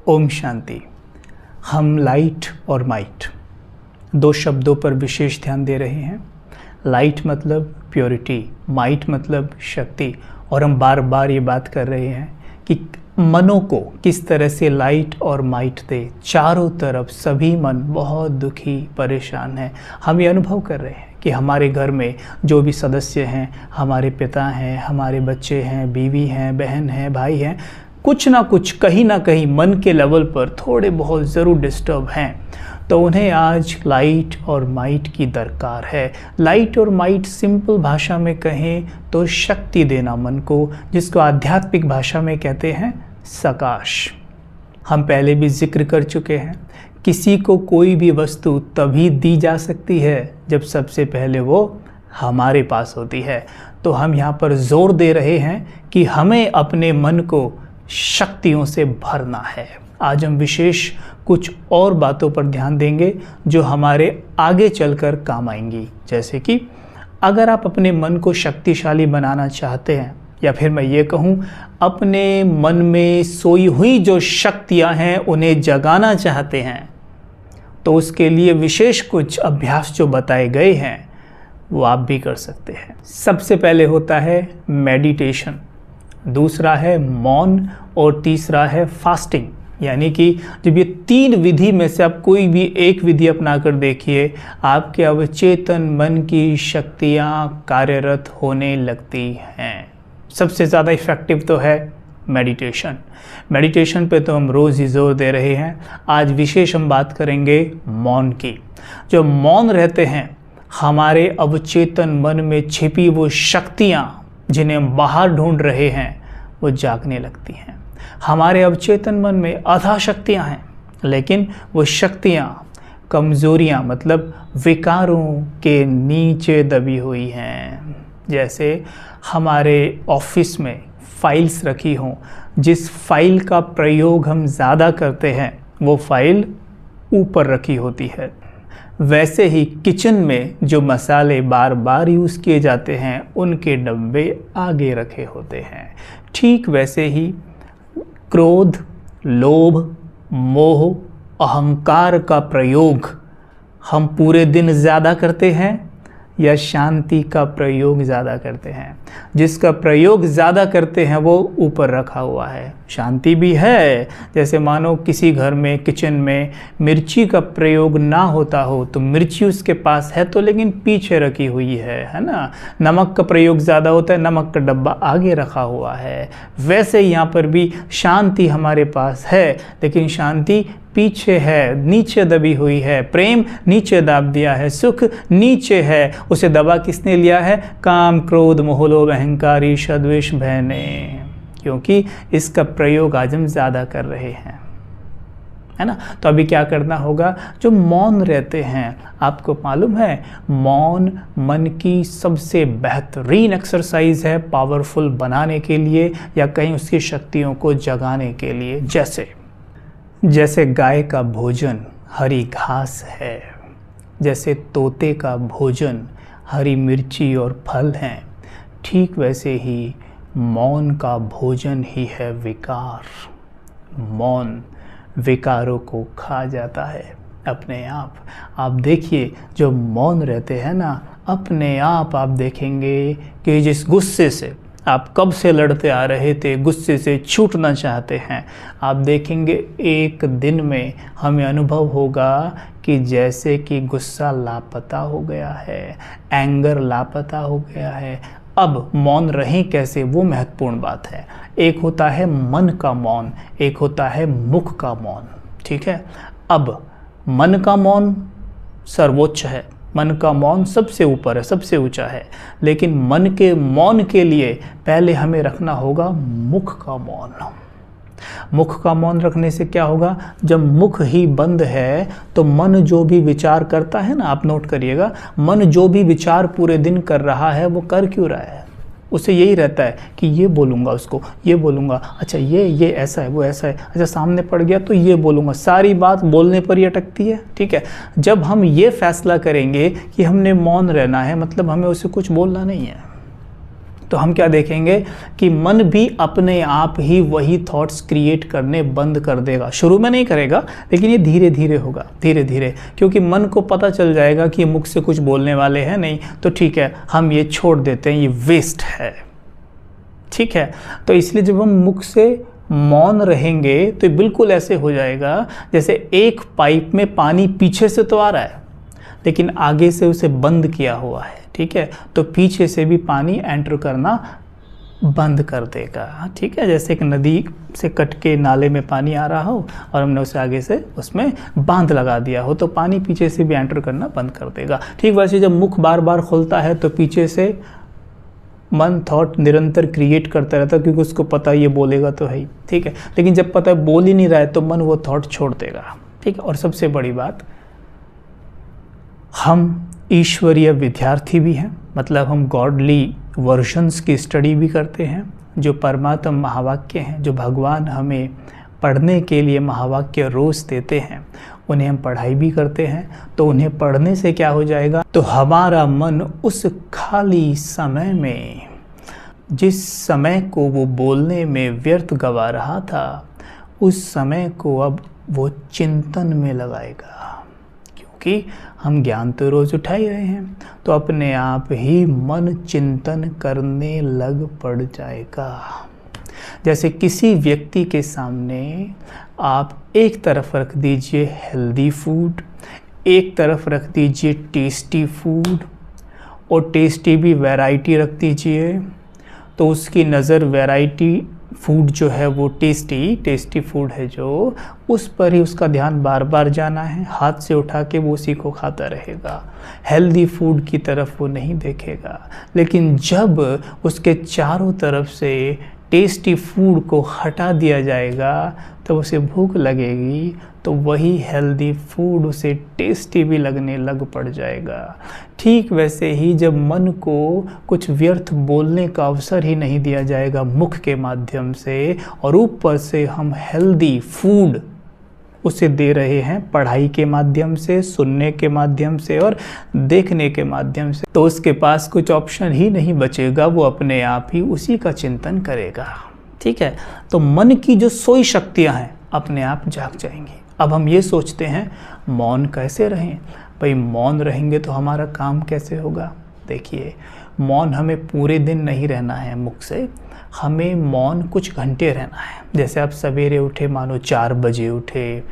ओम शांति। हम लाइट और माइट दो शब्दों पर विशेष ध्यान दे रहे हैं। लाइट मतलब प्योरिटी, माइट मतलब शक्ति। और हम बार बार ये बात कर रहे हैं कि मनों को किस तरह से लाइट और माइट दे। चारों तरफ सभी मन बहुत दुखी परेशान हैं। हम ये अनुभव कर रहे हैं कि हमारे घर में जो भी सदस्य हैं, हमारे पिता हैं, हमारे बच्चे हैं, बीवी हैं, बहन हैं, भाई हैं, कुछ ना कुछ कहीं ना कहीं मन के लेवल पर थोड़े बहुत ज़रूर डिस्टर्ब हैं। तो उन्हें आज लाइट और माइट की दरकार है। लाइट और माइट सिंपल भाषा में कहें तो शक्ति देना मन को, जिसको आध्यात्मिक भाषा में कहते हैं सकाश। हम पहले भी जिक्र कर चुके हैं, किसी को कोई भी वस्तु तभी दी जा सकती है जब सबसे पहले वो हमारे पास होती है। तो हम यहाँ पर जोर दे रहे हैं कि हमें अपने मन को शक्तियों से भरना है। आज हम विशेष कुछ और बातों पर ध्यान देंगे जो हमारे आगे चलकर काम आएंगी। जैसे कि अगर आप अपने मन को शक्तिशाली बनाना चाहते हैं, या फिर मैं ये कहूँ अपने मन में सोई हुई जो शक्तियाँ हैं उन्हें जगाना चाहते हैं, तो उसके लिए विशेष कुछ अभ्यास जो बताए गए हैं वो आप भी कर सकते हैं। सबसे पहले होता है मेडिटेशन, दूसरा है मौन और तीसरा है फास्टिंग। यानी कि जब ये तीन विधि में से आप कोई भी एक विधि अपना कर देखिए, आपके अवचेतन मन की शक्तियाँ कार्यरत होने लगती हैं। सबसे ज़्यादा इफ़ेक्टिव तो है मेडिटेशन। मेडिटेशन पे तो हम रोज़ ही जोर दे रहे हैं। आज विशेष हम बात करेंगे मौन की। जो मौन रहते हैं, हमारे अवचेतन मन में छिपी वो शक्तियाँ जिन्हें हम बाहर ढूंढ रहे हैं वो जागने लगती हैं। हमारे अवचेतन मन में आधा शक्तियाँ हैं, लेकिन वो शक्तियाँ कमज़ोरियाँ मतलब विकारों के नीचे दबी हुई हैं। जैसे हमारे ऑफिस में फाइल्स रखी हों, जिस फाइल का प्रयोग हम ज़्यादा करते हैं वो फाइल ऊपर रखी होती है। वैसे ही किचन में जो मसाले बार बार यूज़ किए जाते हैं उनके डब्बे आगे रखे होते हैं। ठीक वैसे ही क्रोध, लोभ, मोह, अहंकार का प्रयोग हम पूरे दिन ज़्यादा करते हैं या शांति का प्रयोग ज़्यादा करते हैं। जिसका प्रयोग ज़्यादा करते हैं वो ऊपर रखा हुआ है। शांति भी है, जैसे मानो किसी घर में किचन में मिर्ची का प्रयोग ना होता हो तो मिर्ची उसके पास है तो लेकिन पीछे रखी हुई है ना। नमक का प्रयोग ज़्यादा होता है, नमक का डब्बा आगे रखा हुआ है। वैसे यहाँ पर भी शांति हमारे पास है, लेकिन शांति पीछे है, नीचे दबी हुई है। प्रेम नीचे दाब दिया है, सुख नीचे है। उसे दबा किसने लिया है? काम, क्रोध, मोह, लोभ, अहंकार, ईर्ष्या, द्वेष, भय ने। क्योंकि इसका प्रयोग आज हम ज़्यादा कर रहे हैं, है ना। तो अभी क्या करना होगा? जो मौन रहते हैं, आपको मालूम है मौन मन की सबसे बेहतरीन एक्सरसाइज है पावरफुल बनाने के लिए या कहीं उसकी शक्तियों को जगाने के लिए। जैसे गाय का भोजन हरी घास है, जैसे तोते का भोजन हरी मिर्ची और फल हैं, ठीक वैसे ही मौन का भोजन ही है विकार। मौन विकारों को खा जाता है अपने आप। आप देखिए जो मौन रहते हैं ना, अपने आप देखेंगे कि जिस गुस्से से आप कब से लड़ते आ रहे थे, गुस्से से छूटना चाहते हैं, आप देखेंगे एक दिन में हमें अनुभव होगा कि जैसे कि गुस्सा लापता हो गया है, एंगर लापता हो गया है। अब मौन रहें कैसे, वो महत्वपूर्ण बात है। एक होता है मन का मौन, एक होता है मुख का मौन, ठीक है। अब मन का मौन सर्वोच्च है, मन का मौन सबसे ऊपर है, सबसे ऊंचा है। लेकिन मन के मौन के लिए पहले हमें रखना होगा मुख का मौन। मुख का मौन रखने से क्या होगा? जब मुख ही बंद है तो मन जो भी विचार करता है ना, आप नोट करिएगा, मन जो भी विचार पूरे दिन कर रहा है वो कर क्यों रहा है? उसे यही रहता है कि ये बोलूँगा उसको, ये बोलूँगा, अच्छा ये ऐसा है, वो ऐसा है, अच्छा सामने पड़ गया तो ये बोलूँगा। सारी बात बोलने पर ही अटकती है, ठीक है। जब हम ये फैसला करेंगे कि हमने मौन रहना है, मतलब हमें उसे कुछ बोलना नहीं है। तो हम क्या देखेंगे कि मन भी अपने आप ही वही थॉट्स क्रिएट करने बंद कर देगा। शुरू में नहीं करेगा, लेकिन ये धीरे धीरे होगा, धीरे धीरे, क्योंकि मन को पता चल जाएगा कि ये मुख से कुछ बोलने वाले हैं नहीं, तो ठीक है हम ये छोड़ देते हैं, ये वेस्ट है, ठीक है। तो इसलिए जब हम मुख से मौन रहेंगे तो बिल्कुल ऐसे हो जाएगा जैसे एक पाइप में पानी पीछे से तो आ रहा है लेकिन आगे से उसे बंद किया हुआ है, ठीक है। तो पीछे से भी पानी एंटर करना बंद कर देगा, ठीक है। जैसे एक नदी से कट के नाले में पानी आ रहा हो और हमने उसे आगे से उसमें बांध लगा दिया हो, तो पानी पीछे से भी एंटर करना बंद कर देगा। ठीक वैसे जब मुख बार बार खुलता है तो पीछे से मन थॉट निरंतर क्रिएट करता रहता है, क्योंकि उसको पता है ये बोलेगा तो है ही, ठीक है। लेकिन जब पता है बोल ही नहीं रहा है तो मन वो थॉट छोड़ देगा, ठीक है। और सबसे बड़ी बात, हम ईश्वरीय विद्यार्थी भी हैं, मतलब हम गॉडली वर्जन्स की स्टडी भी करते हैं। जो परमात्मा महावाक्य हैं, जो भगवान हमें पढ़ने के लिए महावाक्य रोज़ देते हैं, उन्हें हम पढ़ाई भी करते हैं। तो उन्हें पढ़ने से क्या हो जाएगा, तो हमारा मन उस खाली समय में, जिस समय को वो बोलने में व्यर्थ गवा रहा था, उस समय को अब वो चिंतन में लगाएगा, क्योंकि हम ज्ञान तो रोज़ उठा ही रहे हैं। तो अपने आप ही मन चिंतन करने लग पड़ जाएगा। जैसे किसी व्यक्ति के सामने आप एक तरफ रख दीजिए हेल्दी फूड, एक तरफ रख दीजिए टेस्टी फूड, और टेस्टी भी वैरायटी रख दीजिए, तो उसकी नज़र वैरायटी फूड जो है वो टेस्टी फूड है जो, उस पर ही उसका ध्यान बार बार जाना है। हाथ से उठा के वो उसी को खाता रहेगा, हेल्दी फूड की तरफ वो नहीं देखेगा। लेकिन जब उसके चारों तरफ से टेस्टी फूड को हटा दिया जाएगा तो उसे भूख लगेगी, तो वही हेल्दी फूड उसे टेस्टी भी लगने लग पड़ जाएगा। ठीक वैसे ही जब मन को कुछ व्यर्थ बोलने का अवसर ही नहीं दिया जाएगा मुख के माध्यम से, और ऊपर से हम हेल्दी फूड उसे दे रहे हैं पढ़ाई के माध्यम से, सुनने के माध्यम से और देखने के माध्यम से, तो उसके पास कुछ ऑप्शन ही नहीं बचेगा, वो अपने आप ही उसी का चिंतन करेगा, ठीक है। तो मन की जो सोई शक्तियां हैं अपने आप जाग जाएंगी। अब हम ये सोचते हैं मौन कैसे रहें, भाई मौन रहेंगे तो हमारा काम कैसे होगा। देखिए, मौन हमें पूरे दिन नहीं रहना है मुख से, हमें मौन कुछ घंटे रहना है। जैसे आप सवेरे उठे, मानो 4 बजे उठे,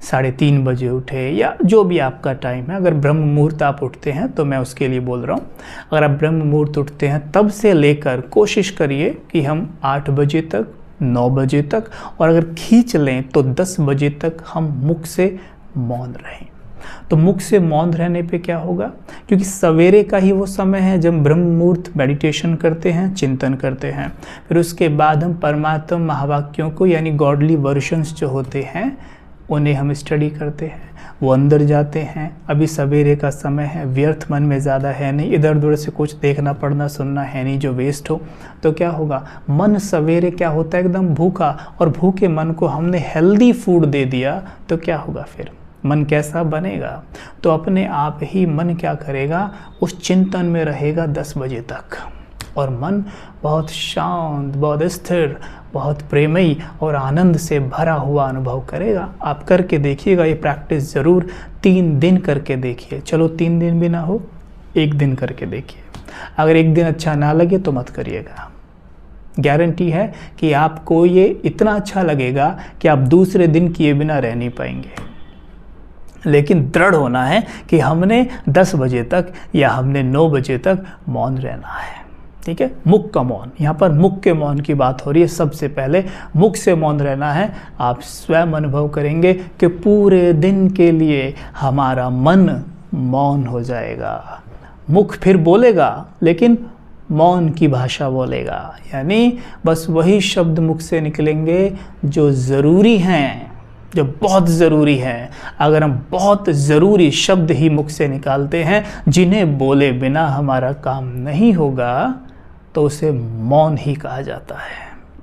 3:30 बजे उठे, या जो भी आपका टाइम है। अगर ब्रह्म मुहूर्त आप उठते हैं तो मैं उसके लिए बोल रहा हूँ, अगर आप ब्रह्म मुहूर्त उठते हैं तब से लेकर कोशिश करिए कि हम 8 बजे तक, 9 बजे तक, और अगर खींच लें तो 10 बजे तक हम मुख से मौन रहें। तो मुख से मौन रहने पे क्या होगा, क्योंकि सवेरे का ही वो समय है जब ब्रह्म मुहूर्त मेडिटेशन करते हैं, चिंतन करते हैं। फिर उसके बाद हम परमात्मा महावाक्यों को, यानी गॉडली वर्जन्स जो होते हैं, उन्हें हम स्टडी करते हैं, वो अंदर जाते हैं। अभी सवेरे का समय है, व्यर्थ मन में ज़्यादा है नहीं, इधर उधर से कुछ देखना पढ़ना सुनना है नहीं जो वेस्ट हो। तो क्या होगा, मन सवेरे क्या होता है एकदम भूखा, और भूखे मन को हमने हेल्दी फूड दे दिया तो क्या होगा, फिर मन कैसा बनेगा। तो अपने आप ही मन क्या करेगा, उस चिंतन में रहेगा 10 बजे तक, और मन बहुत शांत, बहुत स्थिर, बहुत प्रेमयी और आनंद से भरा हुआ अनुभव करेगा। आप करके देखिएगा, ये प्रैक्टिस ज़रूर 3 दिन करके देखिए। चलो 3 दिन भी ना हो, 1 दिन करके देखिए। अगर 1 दिन अच्छा ना लगे तो मत करिएगा। गारंटी है कि आपको ये इतना अच्छा लगेगा कि आप दूसरे दिन किए बिना रह नहीं पाएंगे। लेकिन दृढ़ होना है कि हमने 10 बजे तक या हमने 9 बजे तक मौन रहना है, ठीक है। मुख का मौन, यहाँ पर मुख के मौन की बात हो रही है। सबसे पहले मुख से मौन रहना है। आप स्वयं अनुभव करेंगे कि पूरे दिन के लिए हमारा मन मौन हो जाएगा। मुख फिर बोलेगा, लेकिन मौन की भाषा बोलेगा, यानी बस वही शब्द मुख से निकलेंगे जो ज़रूरी हैं, जो बहुत ज़रूरी है। अगर हम बहुत ज़रूरी शब्द ही मुख से निकालते हैं, जिन्हें बोले बिना हमारा काम नहीं होगा, तो उसे मौन ही कहा जाता है,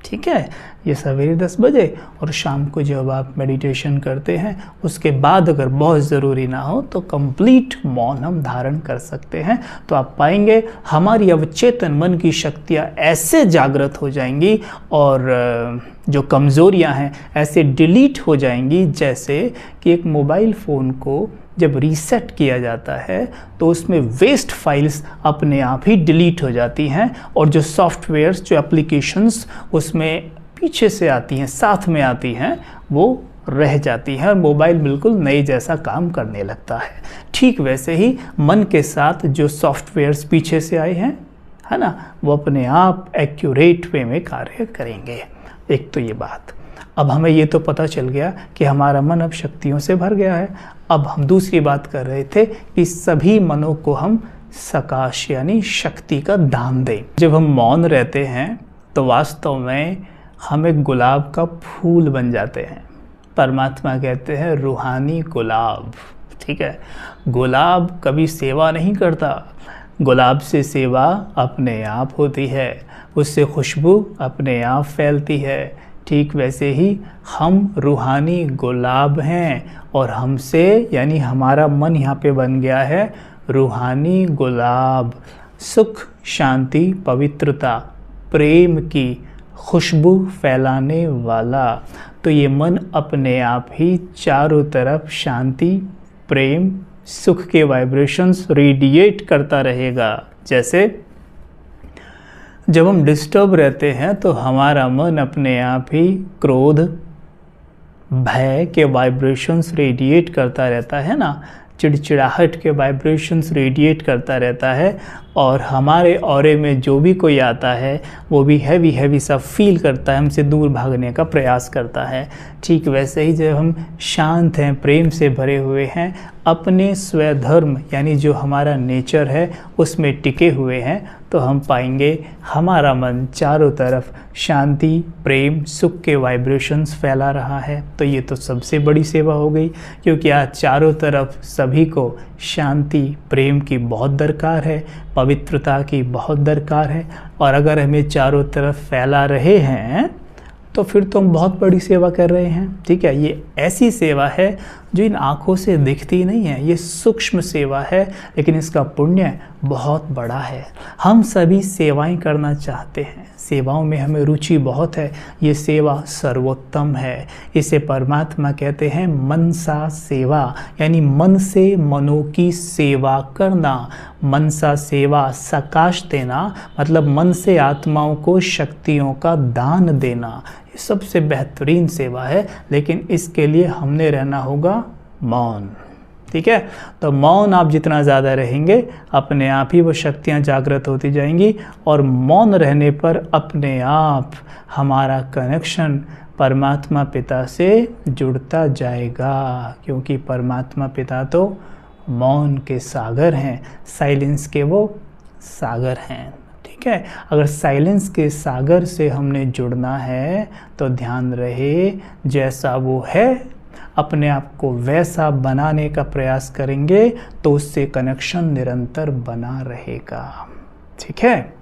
ठीक है, ये सवेरे 10 बजे, और शाम को जब आप मेडिटेशन करते हैं उसके बाद अगर बहुत ज़रूरी ना हो तो कंप्लीट मौन हम धारण कर सकते हैं। तो आप पाएंगे हमारी अवचेतन मन की शक्तियाँ ऐसे जागृत हो जाएंगी और जो कमज़ोरियाँ हैं ऐसे डिलीट हो जाएंगी, जैसे कि एक मोबाइल फ़ोन को जब रीसेट किया जाता है तो उसमें वेस्ट फाइल्स अपने आप ही डिलीट हो जाती हैं, और जो सॉफ्टवेयर्स, जो एप्लीकेशंस उसमें पीछे से आती हैं, साथ में आती हैं, वो रह जाती हैं और मोबाइल बिल्कुल नए जैसा काम करने लगता है। ठीक वैसे ही मन के साथ जो सॉफ्टवेयर्स पीछे से आए हैं, है ना, वो अपने आप एक्यूरेट वे में कार्य करेंगे। एक तो ये बात। अब हमें ये तो पता चल गया कि हमारा मन अब शक्तियों से भर गया है। अब हम दूसरी बात कर रहे थे कि सभी मनों को हम सकाश यानी शक्ति का दान दें। जब हम मौन रहते हैं तो वास्तव में हम एक गुलाब का फूल बन जाते हैं। परमात्मा कहते हैं रूहानी गुलाब। ठीक है, गुलाब कभी सेवा नहीं करता, गुलाब से सेवा अपने आप होती है, उससे खुशबू अपने आप फैलती है। ठीक वैसे ही हम रूहानी गुलाब हैं और हमसे यानी हमारा मन यहाँ पे बन गया है रूहानी गुलाब, सुख, शांति, पवित्रता, प्रेम की खुशबू फैलाने वाला। तो ये मन अपने आप ही चारों तरफ शांति, प्रेम, सुख के वाइब्रेशंस रेडिएट करता रहेगा। जैसे जब हम डिस्टर्ब रहते हैं तो हमारा मन अपने आप ही क्रोध, भय के वाइब्रेशंस रेडिएट करता रहता है ना, चिड़चिड़ाहट के वाइब्रेशंस रेडिएट करता रहता है, और हमारे ऑरे में जो भी कोई आता है वो भी हैवी हैवी सा फील करता है, हमसे दूर भागने का प्रयास करता है। ठीक वैसे ही जब हम शांत हैं, प्रेम से भरे हुए हैं, अपने स्वधर्म यानी जो हमारा नेचर है उसमें टिके हुए हैं, तो हम पाएंगे हमारा मन चारों तरफ शांति, प्रेम, सुख के वाइब्रेशंस फैला रहा है। तो ये तो सबसे बड़ी सेवा हो गई, क्योंकि आज चारों तरफ सभी को शांति, प्रेम की बहुत दरकार है, पवित्रता की बहुत दरकार है, और अगर हमें चारों तरफ फैला रहे हैं तो फिर तो हम बहुत बड़ी सेवा कर रहे हैं। ठीक है, ये ऐसी सेवा है जो इन आँखों से दिखती नहीं है, ये सूक्ष्म सेवा है, लेकिन इसका पुण्य बहुत बड़ा है। हम सभी सेवाएं करना चाहते हैं, सेवाओं में हमें रुचि बहुत है, ये सेवा सर्वोत्तम है। इसे परमात्मा कहते हैं मनसा सेवा, यानी मन से मनों की सेवा करना। मनसा सेवा, सकाश देना, मतलब मन से आत्माओं को शक्तियों का दान देना, ये सबसे बेहतरीन सेवा है। लेकिन इसके लिए हमने रहना होगा मौन। ठीक है, तो मौन आप जितना ज़्यादा रहेंगे अपने आप ही वो शक्तियाँ जागृत होती जाएंगी, और मौन रहने पर अपने आप हमारा कनेक्शन परमात्मा पिता से जुड़ता जाएगा, क्योंकि परमात्मा पिता तो मौन के सागर हैं, साइलेंस के वो सागर हैं। ठीक है, अगर साइलेंस के सागर से हमने जुड़ना है तो ध्यान रहे जैसा वो है अपने आप को वैसा बनाने का प्रयास करेंगे तो उससे कनेक्शन निरंतर बना रहेगा। ठीक है,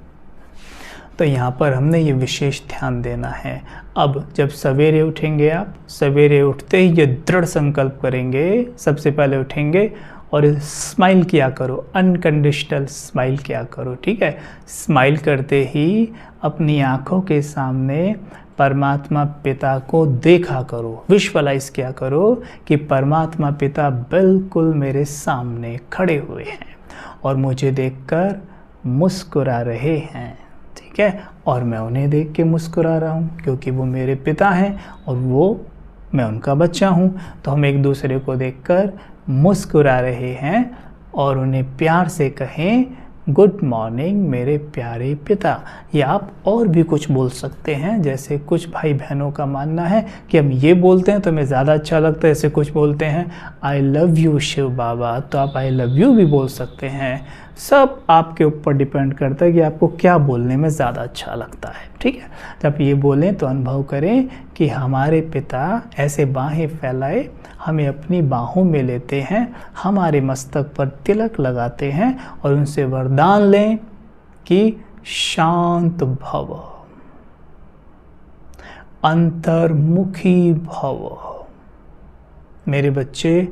तो यहाँ पर हमने ये विशेष ध्यान देना है। अब जब सवेरे उठेंगे, आप सवेरे उठते ही ये दृढ़ संकल्प करेंगे, सबसे पहले उठेंगे और स्माइल किया करो, अनकंडीशनल स्माइल किया करो। ठीक है, स्माइल करते ही अपनी आँखों के सामने परमात्मा पिता को देखा करो, विजुअलाइज किया करो कि परमात्मा पिता बिल्कुल मेरे सामने खड़े हुए हैं और मुझे देखकर मुस्कुरा रहे हैं। ठीक है, और मैं उन्हें देख के मुस्कुरा रहा हूँ, क्योंकि वो मेरे पिता हैं और वो मैं उनका बच्चा हूँ। तो हम एक दूसरे को देखकर मुस्कुरा रहे हैं और उन्हें प्यार से कहें गुड मॉर्निंग मेरे प्यारे पिता। या आप और भी कुछ बोल सकते हैं, जैसे कुछ भाई बहनों का मानना है कि हम ये बोलते हैं तो हमें ज़्यादा अच्छा लगता है, ऐसे कुछ बोलते हैं आई लव यू शिव बाबा, तो आप आई लव यू भी बोल सकते हैं। सब आपके ऊपर डिपेंड करता है कि आपको क्या बोलने में ज़्यादा अच्छा लगता है। ठीक है, जब ये बोलें तो अनुभव करें कि हमारे पिता ऐसे बाहें फैलाए हमें अपनी बाहों में लेते हैं, हमारे मस्तक पर तिलक लगाते हैं और उनसे वरदान लें कि शांत भव। अंतर्मुखी भव। मेरे बच्चे,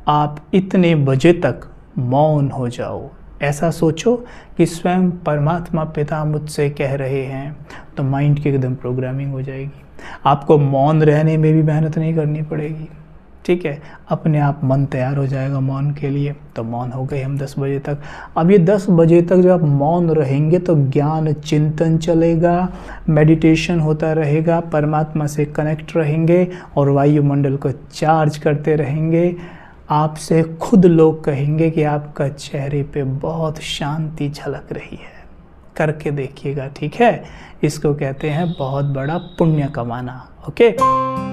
आप इतने बजे तक मौन हो जाओ। ऐसा सोचो कि स्वयं परमात्मा पिता मुझसे कह रहे हैं, तो माइंड की एकदम प्रोग्रामिंग हो जाएगी। आपको मौन रहने में भी मेहनत नहीं करनी पड़ेगी, ठीक है। अपने आप मन तैयार हो जाएगा मौन के लिए। तो मौन हो गए हम 10 बजे तक। अब ये 10 बजे तक जब आप मौन रहेंगे तो ज्ञान चिंतन चलेगा, मेडिटेशन होता रहेगा, परमात्मा से कनेक्ट रहेंगे और वायुमंडल को चार्ज करते रहेंगे। आपसे खुद लोग कहेंगे कि आपका चेहरे पे बहुत शांति झलक रही है। करके देखिएगा, ठीक है। इसको कहते हैं बहुत बड़ा पुण्य कमाना। ओके।